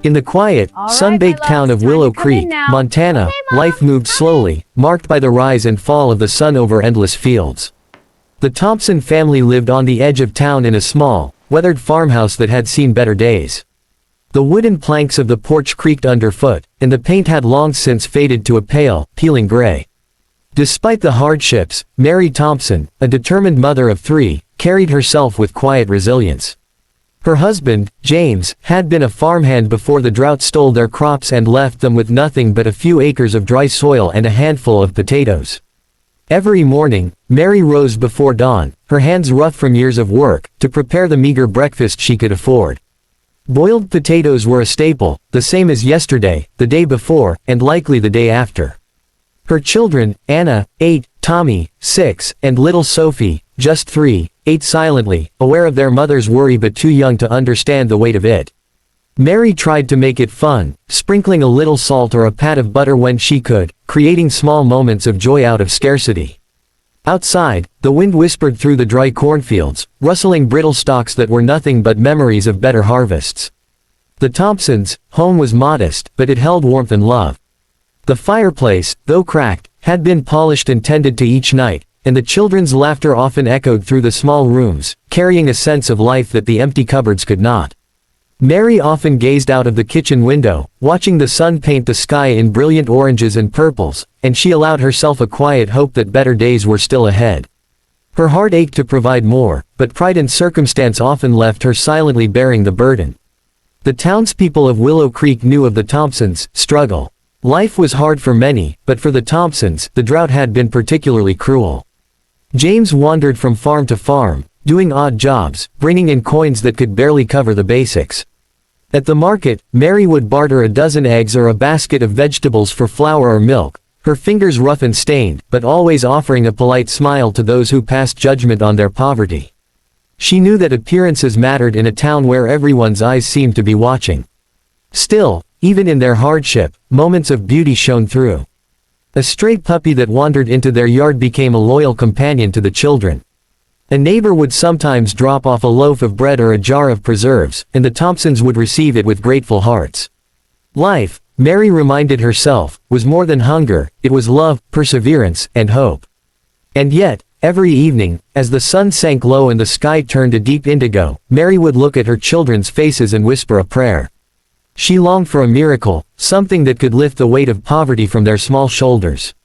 In the quiet, sun-baked town of Willow Creek, Montana, life moved slowly, marked by the rise and fall of the sun over endless fields. The Thompson family lived on the edge of town in a small, weathered farmhouse that had seen better days. The wooden planks of the porch creaked underfoot, and the paint had long since faded to a pale, peeling gray. Despite the hardships, Mary Thompson, a determined mother of three, carried herself with quiet resilience. Her husband, James, had been a farmhand before the drought stole their crops and left them with nothing but a few acres of dry soil and a handful of potatoes. Every morning, Mary rose before dawn, her hands rough from years of work, to prepare the meager breakfast she could afford. Boiled potatoes were a staple, the same as yesterday, the day before, and likely the day after. Her children, Anna, 8, Tommy, 6, and little Sophie, just 3, ate silently, aware of their mother's worry but too young to understand the weight of it. Mary tried to make it fun, sprinkling a little salt or a pat of butter when she could, creating small moments of joy out of scarcity. Outside, the wind whispered through the dry cornfields, rustling brittle stalks that were nothing but memories of better harvests. The Thompsons' home was modest, but it held warmth and love. The fireplace, though cracked, had been polished and tended to each night, and the children's laughter often echoed through the small rooms, carrying a sense of life that the empty cupboards could not. Mary often gazed out of the kitchen window, watching the sun paint the sky in brilliant oranges and purples, and she allowed herself a quiet hope that better days were still ahead. Her heart ached to provide more, but pride and circumstance often left her silently bearing the burden. The townspeople of Willow Creek knew of the Thompsons' struggle. Life was hard for many, but for the Thompsons, the drought had been particularly cruel. James wandered from farm to farm, doing odd jobs, bringing in coins that could barely cover the basics. At the market, Mary would barter a dozen eggs or a basket of vegetables for flour or milk, her fingers rough and stained, but always offering a polite smile to those who passed judgment on their poverty. She knew that appearances mattered in a town where everyone's eyes seemed to be watching. Still, even in their hardship, moments of beauty shone through. A stray puppy that wandered into their yard became a loyal companion to the children. A neighbor would sometimes drop off a loaf of bread or a jar of preserves, and the Thompsons would receive it with grateful hearts. Life, Mary reminded herself, was more than hunger, it was love, perseverance, and hope. And yet, every evening, as the sun sank low and the sky turned a deep indigo, Mary would look at her children's faces and whisper a prayer. She longed for a miracle, something that could lift the weight of poverty from their small shoulders.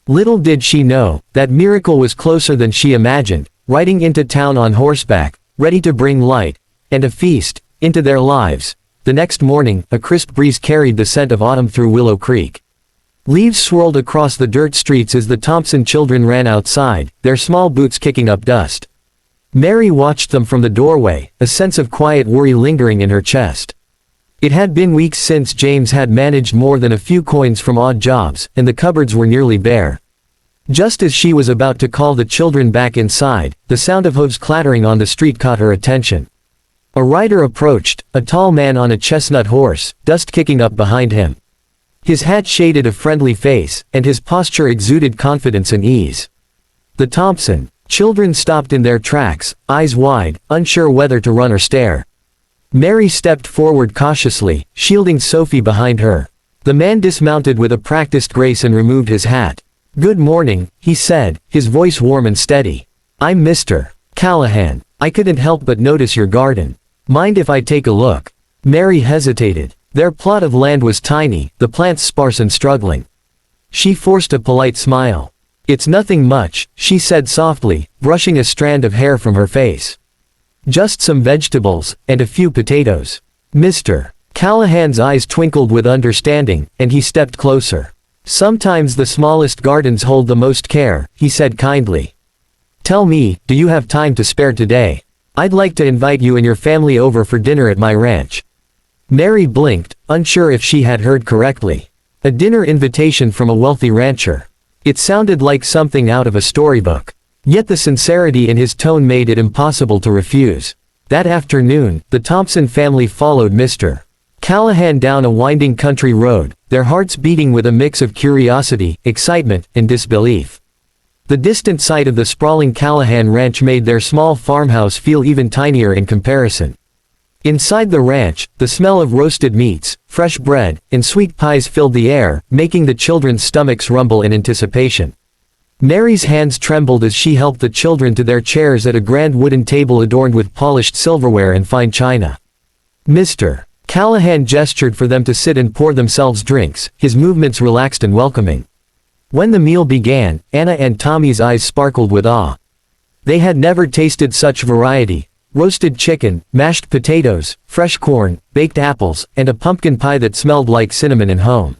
Little did she know, that miracle was closer than she imagined, riding into town on horseback, ready to bring light, and a feast, into their lives. The next morning, a crisp breeze carried the scent of autumn through Willow Creek. Leaves swirled across the dirt streets as the Thompson children ran outside, their small boots kicking up dust. Mary watched them from the doorway, a sense of quiet worry lingering in her chest. It had been weeks since James had managed more than a few coins from odd jobs, and the cupboards were nearly bare. Just as she was about to call the children back inside, the sound of hooves clattering on the street caught her attention. A rider approached, a tall man on a chestnut horse, dust kicking up behind him. His hat shaded a friendly face, and his posture exuded confidence and ease. The Thompson children stopped in their tracks, eyes wide, unsure whether to run or stare. Mary stepped forward cautiously, shielding Sophie behind her. The man dismounted with a practiced grace and removed his hat. "Good morning," he said, his voice warm and steady. "I'm Mr. Callahan. I couldn't help but notice your garden. Mind if I take a look?" Mary hesitated. Their plot of land was tiny, the plants sparse and struggling. She forced a polite smile. "It's nothing much," she said softly, brushing a strand of hair from her face. "Just some vegetables, and a few potatoes." Mr. Callahan's eyes twinkled with understanding, and he stepped closer. "Sometimes the smallest gardens hold the most care," he said kindly. "Tell me, do you have time to spare today? I'd like to invite you and your family over for dinner at my ranch." Mary blinked, unsure if she had heard correctly. A dinner invitation from a wealthy rancher. It sounded like something out of a storybook. Yet the sincerity in his tone made it impossible to refuse. That afternoon, the Thompson family followed Mr. Callahan down a winding country road, their hearts beating with a mix of curiosity, excitement, and disbelief. The distant sight of the sprawling Callahan ranch made their small farmhouse feel even tinier in comparison. Inside the ranch, the smell of roasted meats, fresh bread, and sweet pies filled the air, making the children's stomachs rumble in anticipation. Mary's hands trembled as she helped the children to their chairs at a grand wooden table adorned with polished silverware and fine china. Mr. Callahan gestured for them to sit and pour themselves drinks, his movements relaxed and welcoming. When the meal began, Anna and Tommy's eyes sparkled with awe. They had never tasted such variety: roasted chicken, mashed potatoes, fresh corn, baked apples, and a pumpkin pie that smelled like cinnamon and home.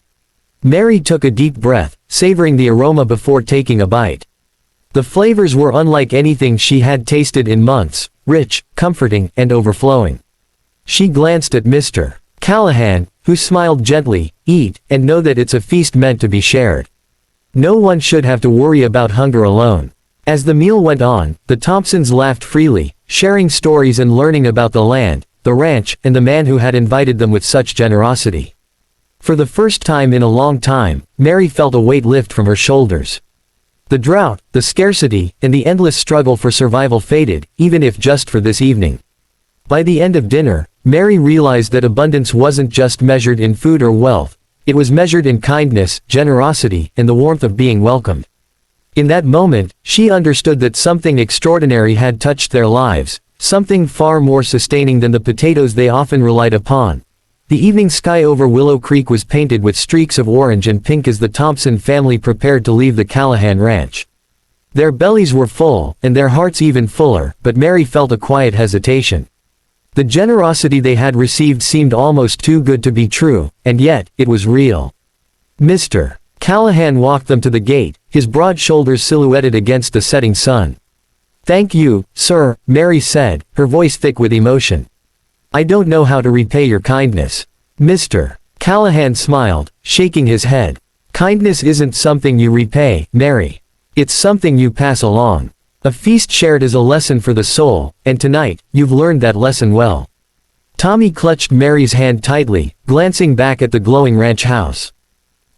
Mary took a deep breath, savoring the aroma before taking a bite. The flavors were unlike anything she had tasted in months, rich, comforting, and overflowing. She glanced at Mr. Callahan, who smiled gently. "Eat, and know that it's a feast meant to be shared. No one should have to worry about hunger alone." As the meal went on, the Thompsons laughed freely, sharing stories and learning about the land, the ranch, and the man who had invited them with such generosity. For the first time in a long time, Mary felt a weight lift from her shoulders. The drought, the scarcity, and the endless struggle for survival faded, even if just for this evening. By the end of dinner, Mary realized that abundance wasn't just measured in food or wealth, it was measured in kindness, generosity, and the warmth of being welcomed. In that moment, she understood that something extraordinary had touched their lives, something far more sustaining than the potatoes they often relied upon. The evening sky over Willow Creek was painted with streaks of orange and pink as the Thompson family prepared to leave the Callahan ranch. Their bellies were full, and their hearts even fuller, but Mary felt a quiet hesitation. The generosity they had received seemed almost too good to be true, and yet, it was real. Mr. Callahan walked them to the gate, his broad shoulders silhouetted against the setting sun. "Thank you, sir," Mary said, her voice thick with emotion. "I don't know how to repay your kindness." Mr. Callahan smiled, shaking his head. "Kindness isn't something you repay, Mary. It's something you pass along. A feast shared is a lesson for the soul, and tonight, you've learned that lesson well." Tommy clutched Mary's hand tightly, glancing back at the glowing ranch house.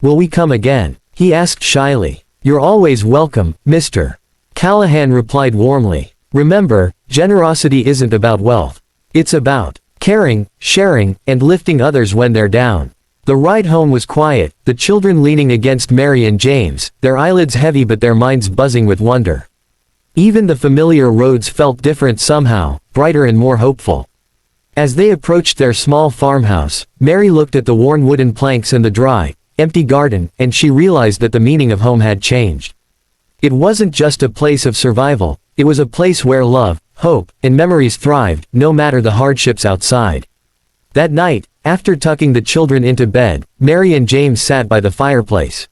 "Will we come again?" he asked shyly. "You're always welcome, Mr. Callahan replied warmly. "Remember, generosity isn't about wealth. It's about caring, sharing, and lifting others when they're down." The ride home was quiet, the children leaning against Mary and James, their eyelids heavy but their minds buzzing with wonder. Even the familiar roads felt different somehow, brighter and more hopeful. As they approached their small farmhouse, Mary looked at the worn wooden planks and the dry, empty garden, and she realized that the meaning of home had changed. It wasn't just a place of survival, it was a place where love, hope, and memories thrived, no matter the hardships outside. That night, after tucking the children into bed, Mary and James sat by the fireplace.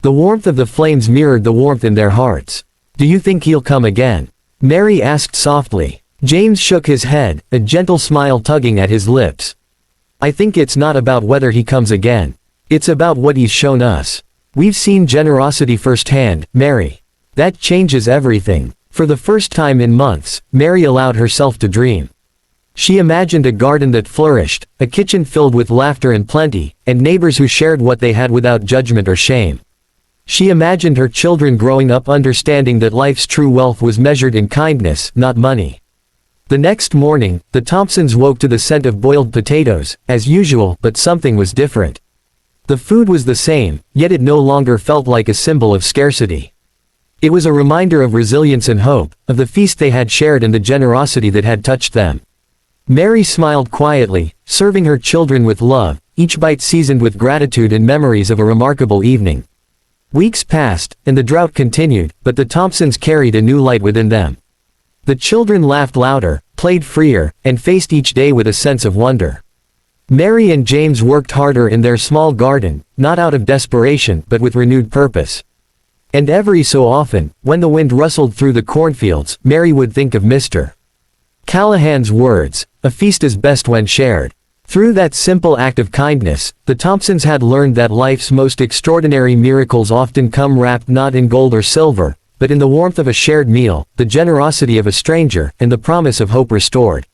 The warmth of the flames mirrored the warmth in their hearts. "Do you think he'll come again?" Mary asked softly. James shook his head, a gentle smile tugging at his lips. "I think it's not about whether he comes again. It's about what he's shown us. We've seen generosity firsthand, Mary. That changes everything." For the first time in months, Mary allowed herself to dream. She imagined a garden that flourished, a kitchen filled with laughter and plenty, and neighbors who shared what they had without judgment or shame. She imagined her children growing up understanding that life's true wealth was measured in kindness, not money. The next morning, the Thompsons woke to the scent of boiled potatoes, as usual, but something was different. The food was the same, yet it no longer felt like a symbol of scarcity. It was a reminder of resilience and hope, of the feast they had shared and the generosity that had touched them. Mary smiled quietly, serving her children with love, each bite seasoned with gratitude and memories of a remarkable evening. Weeks passed, and the drought continued, but the Thompsons carried a new light within them. The children laughed louder, played freer, and faced each day with a sense of wonder. Mary and James worked harder in their small garden, not out of desperation but with renewed purpose. And every so often, when the wind rustled through the cornfields, Mary would think of Mr. Callahan's words, "A feast is best when shared." Through that simple act of kindness, the Thompsons had learned that life's most extraordinary miracles often come wrapped not in gold or silver, but in the warmth of a shared meal, the generosity of a stranger, and the promise of hope restored.